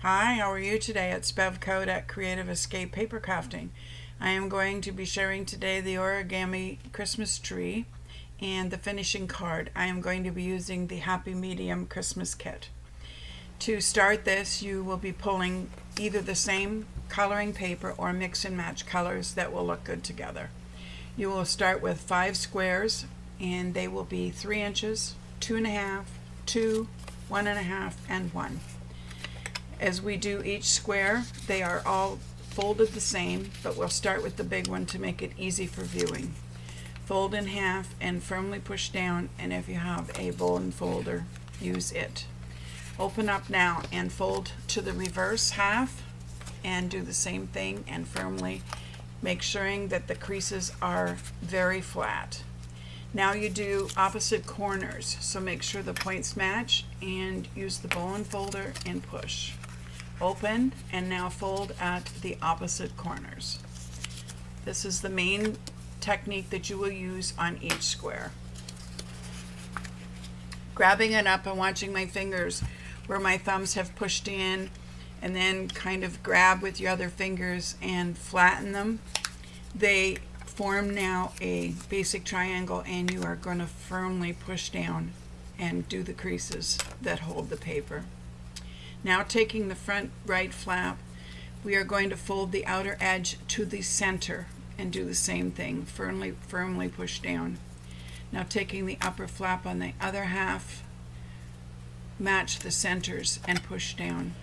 Hi, how are you today? It's Bev Code at Creative Escape Papercrafting. I am going to be sharing today the origami Christmas tree and the finishing card. I am going to be using the Happy Medium Christmas kit. To start this, you will be pulling either the same coloring paper or mix and match colors that will look good together. You will start with 5 squares and they will be 3 inches, 2.5, 2, 1.5, and 1. As we do each square, they are all folded the same, but we'll start with the big one to make it easy for viewing. Fold in half and firmly push down, and if you have a bone folder, use it. Open up now and fold to the reverse half and do the same thing and firmly make sure that the creases are very flat. Now you do opposite corners, so make sure the points match and use the bone folder and push. Open and now fold at the opposite corners. This is the main technique that you will use on each square. Grabbing it up and watching my fingers where my thumbs have pushed in, and then kind of grab with your other fingers and flatten them. They form now a basic triangle, and you are going to firmly push down and do the creases that hold the paper. Now taking the front right flap, we are going to fold the outer edge to the center and do the same thing, firmly push down. Now taking the upper flap on the other half, match the centers and push down.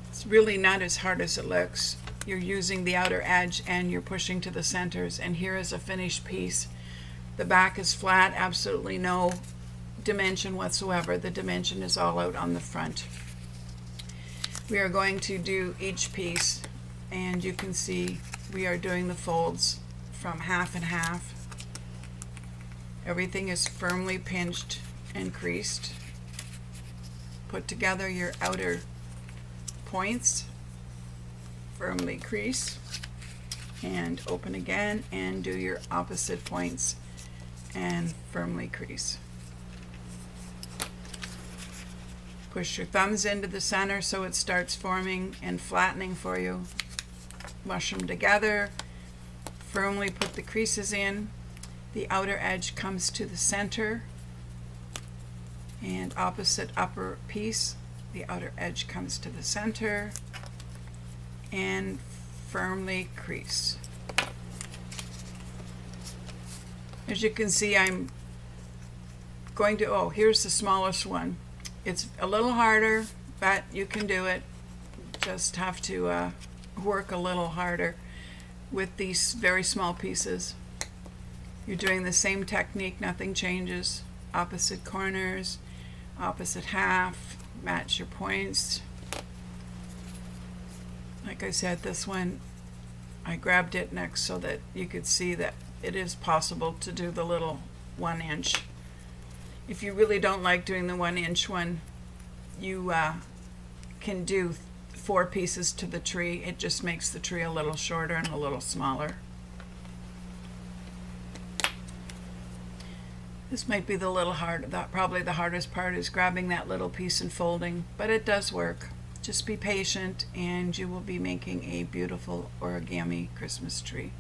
It's really not as hard as it looks. You're using the outer edge and you're pushing to the centers, and here is a finished piece. The back is flat, absolutely no dimension whatsoever. The dimension is all out on the front. We are going to do each piece, and you can see we are doing the folds from half and half. Everything is firmly pinched and creased. Put together your outer points, firmly crease, and open again and do your opposite points and firmly crease. Push your thumbs into the center so it starts forming and flattening for you. Mush them together. Firmly put the creases in. The outer edge comes to the center, and opposite upper piece, the outer edge comes to the center, and firmly crease. As you can see, I'm going to, here's the smallest one. It's a little harder, but you can do it. Just have to work a little harder with these very small pieces. You're doing the same technique, nothing changes. Opposite corners, opposite half, match your points. Like I said, this one, I grabbed it next so that you could see that it is possible to do the little 1 inch. If you really don't like doing the 1 inch one, you can do 4 pieces to the tree. It just makes the tree a little shorter and a little smaller. This might be the little hard, probably the hardest part is grabbing that little piece and folding, but it does work. Just be patient and you will be making a beautiful origami Christmas tree.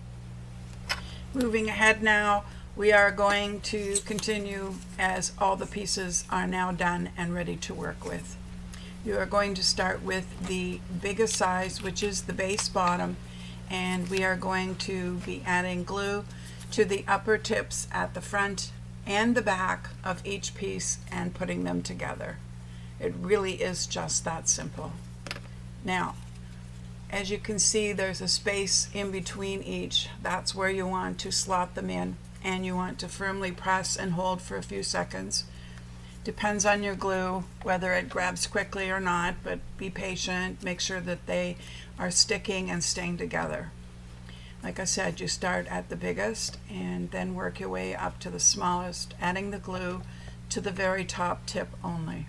Moving ahead now, we are going to continue as all the pieces are now done and ready to work with. You are going to start with the biggest size, which is the base bottom, and we are going to be adding glue to the upper tips at the front and the back of each piece and putting them together. It really is just that simple. Now, as you can see, there's a space in between each. That's where you want to slot them in, and you want to firmly press and hold for a few seconds. Depends on your glue whether it grabs quickly or not, but be patient. Make sure that they are sticking and staying together. Like I said, you start at the biggest and then work your way up to the smallest, adding the glue to the very top tip only.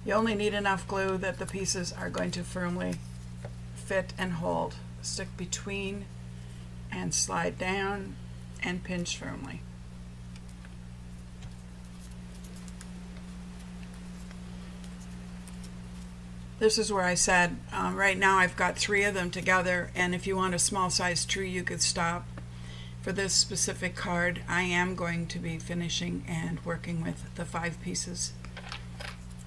You only need enough glue that the pieces are going to firmly fit and hold. Stick between and slide down and pinch firmly. This is where I said, right now I've got 3 of them together, and if you want a small size tree, you could stop. For this specific card, I am going to be finishing and working with the 5 pieces.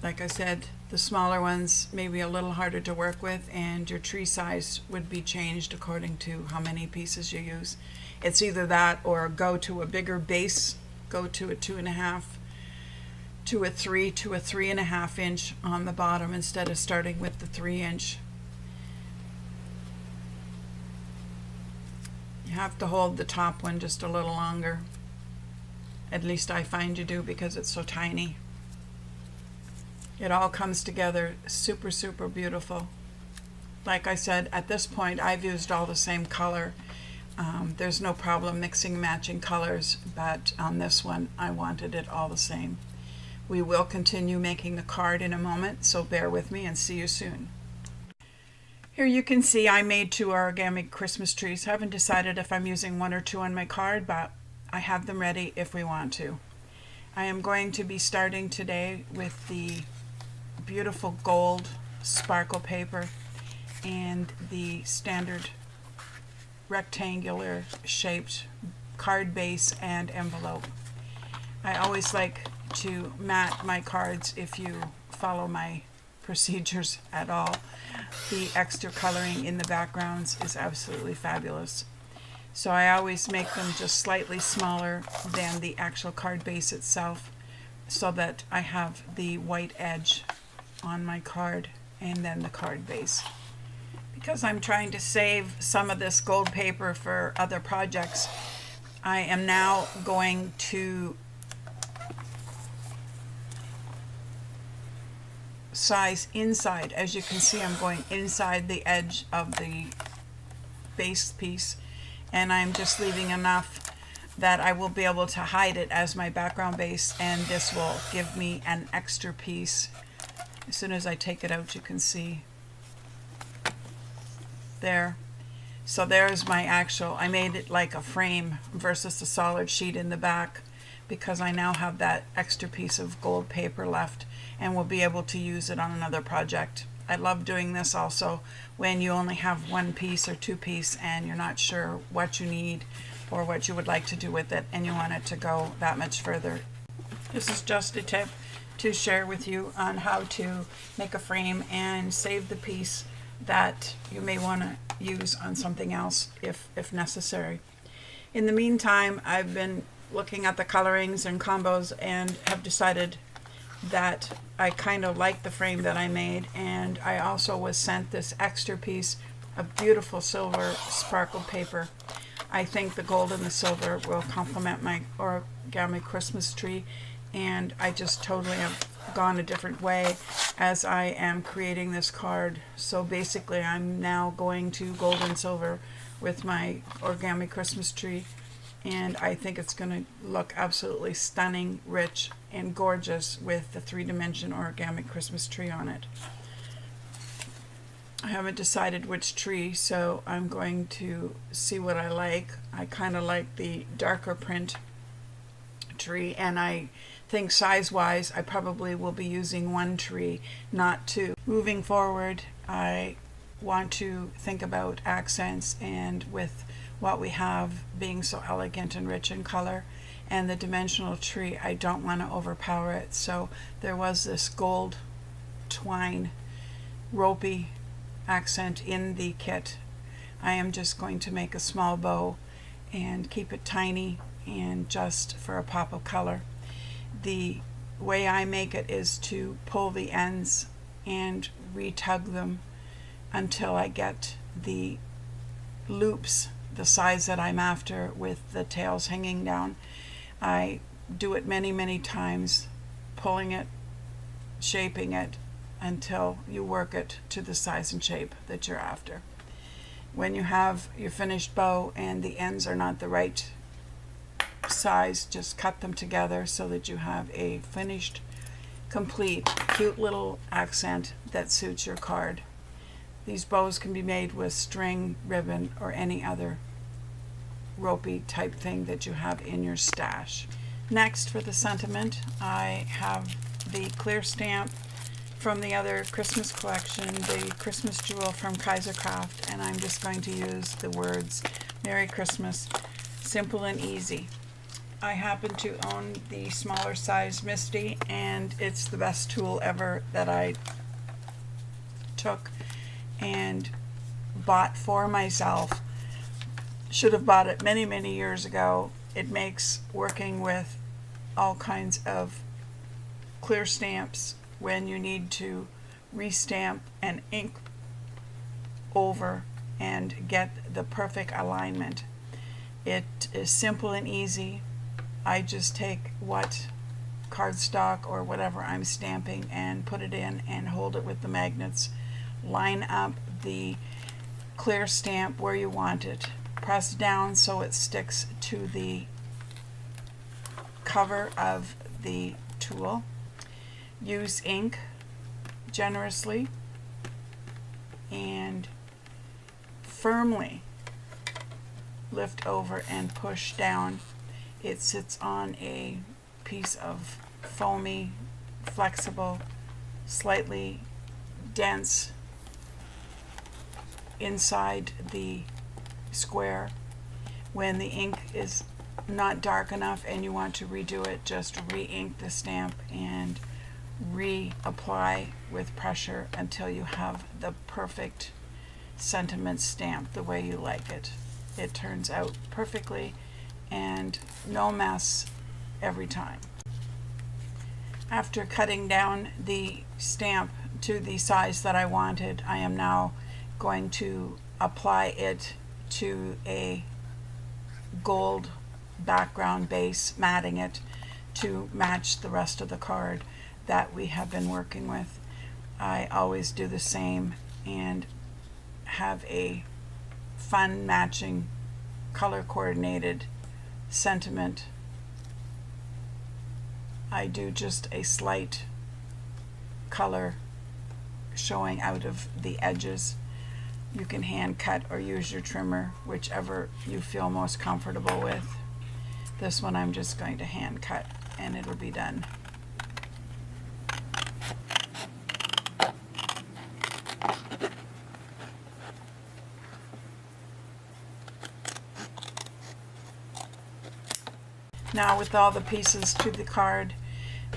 Like I said, the smaller ones may be a little harder to work with, and your tree size would be changed according to how many pieces you use. It's either that or go to a bigger base, go to a 2.5 to a 3 to a 3.5 inch on the bottom instead of starting with the 3-inch. You have to hold the top one just a little longer. At least I find you do, because it's so tiny. It all comes together super, super beautiful. Like I said, at this point I've used all the same color. There's no problem mixing and matching colors, but on this one I wanted it all the same. We will continue making the card in a moment, so bear with me and see you soon. Here you can see I made 2 origami Christmas trees. I haven't decided if I'm using 1 or 2 on my card, but I have them ready if we want to. I am going to be starting today with the beautiful gold sparkle paper and the standard rectangular shaped card base and envelope. I always like to mat my cards if you follow my procedures at all. The extra coloring in the backgrounds is absolutely fabulous. So I always make them just slightly smaller than the actual card base itself, so that I have the white edge on my card and then the card base. Because I'm trying to save some of this gold paper for other projects, I am now going to size inside. As you can see, I'm going inside the edge of the base piece, and I'm just leaving enough that I will be able to hide it as my background base, and this will give me an extra piece. As soon as I take it out, you can see there. So there's my actual, I made it like a frame versus a solid sheet in the back, because I now have that extra piece of gold paper left and will be able to use it on another project. I love doing this also when you only have 1 piece or 2 piece and you're not sure what you need or what you would like to do with it, and you want it to go that much further. This is just a tip to share with you on how to make a frame and save the piece that you may want to use on something else if necessary. In the meantime, I've been looking at the colorings and combos and have decided that I kind of like the frame that I made, and I also was sent this extra piece of beautiful silver sparkle paper. I think the gold and the silver will complement my origami Christmas tree, and I just totally have gone a different way as I am creating this card. So basically I'm now going to gold and silver with my origami Christmas tree, and I think it's going to look absolutely stunning, rich, and gorgeous with the 3-dimension origami Christmas tree on it. I haven't decided which tree, so I'm going to see what I like. I kind of like the darker print tree, and I think size-wise I probably will be using 1 tree, not 2. Moving forward, I want to think about accents, and with what we have being so elegant and rich in color and the dimensional tree, I don't want to overpower it. So there was this gold twine ropey accent in the kit. I am just going to make a small bow and keep it tiny and just for a pop of color. The way I make it is to pull the ends and retug them until I get the loops the size that I'm after with the tails hanging down. I do it many times, pulling it, shaping it until you work it to the size and shape that you're after. When you have your finished bow and the ends are not the right size, just cut them together so that you have a finished, complete, cute little accent that suits your card. These bows can be made with string, ribbon, or any other ropey type thing that you have in your stash. Next, for the sentiment, I have the clear stamp from the other Christmas collection, the Christmas Jewel from Kaisercraft, and I'm just going to use the words Merry Christmas, simple and easy. I happen to own the smaller size Misty, and it's the best tool ever that I took and bought for myself. Should have bought it many years ago. It makes working with all kinds of clear stamps when you need to restamp and ink over and get the perfect alignment. It is simple and easy. I just take what cardstock or whatever I'm stamping and put it in and hold it with the magnets. Line up the clear stamp where you want it. Press down so it sticks to the cover of the tool. Use ink generously and firmly lift over and push down. It sits on a piece of foamy, flexible, slightly dense inside the square. When the ink is not dark enough and you want to redo it, just re-ink the stamp and reapply with pressure until you have the perfect sentiment stamp the way you like it. It turns out perfectly and no mess every time. After cutting down the stamp to the size that I wanted, I am now going to apply it to a gold background base, matting it to match the rest of the card that we have been working with. I always do the same and have a fun matching color coordinated sentiment. I do just a slight color showing out of the edges. You can hand cut or use your trimmer, whichever you feel most comfortable with. This one I'm just going to hand cut and it'll be done. Now, with all the pieces to the card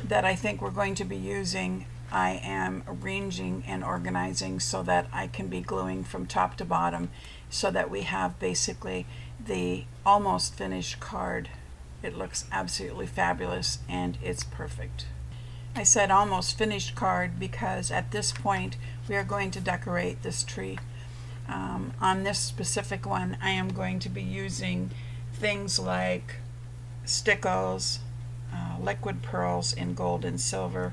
that I think we're going to be using, I am arranging and organizing so that I can be gluing from top to bottom so that we have basically the almost finished card. It looks absolutely fabulous and it's perfect. I said almost finished card because at this point we are going to decorate this tree. On this specific one, I am going to be using things like stickles, liquid pearls in gold and silver,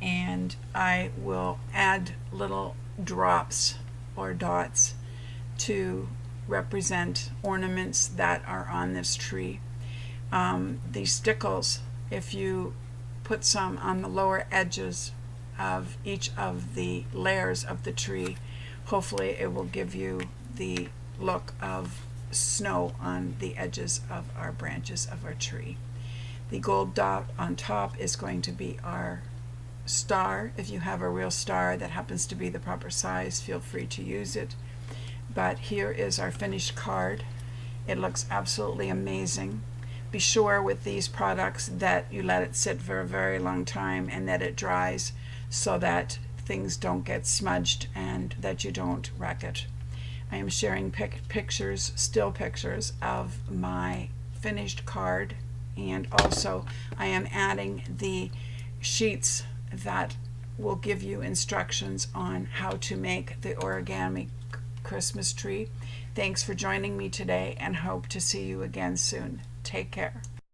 and I will add little drops or dots to represent ornaments that are on this tree. These stickles, if you put some on the lower edges of each of the layers of the tree, hopefully it will give you the look of snow on the edges of our branches of our tree. The gold dot on top is going to be our star. If you have a real star that happens to be the proper size, feel free to use it. But here is our finished card. It looks absolutely amazing. Be sure with these products that you let it sit for a very long time and that it dries so that things don't get smudged and that you don't wreck it. I am sharing pictures, still pictures of my finished card, and also I am adding the sheets that will give you instructions on how to make the origami Christmas tree. Thanks for joining me today and hope to see you again soon. Take care.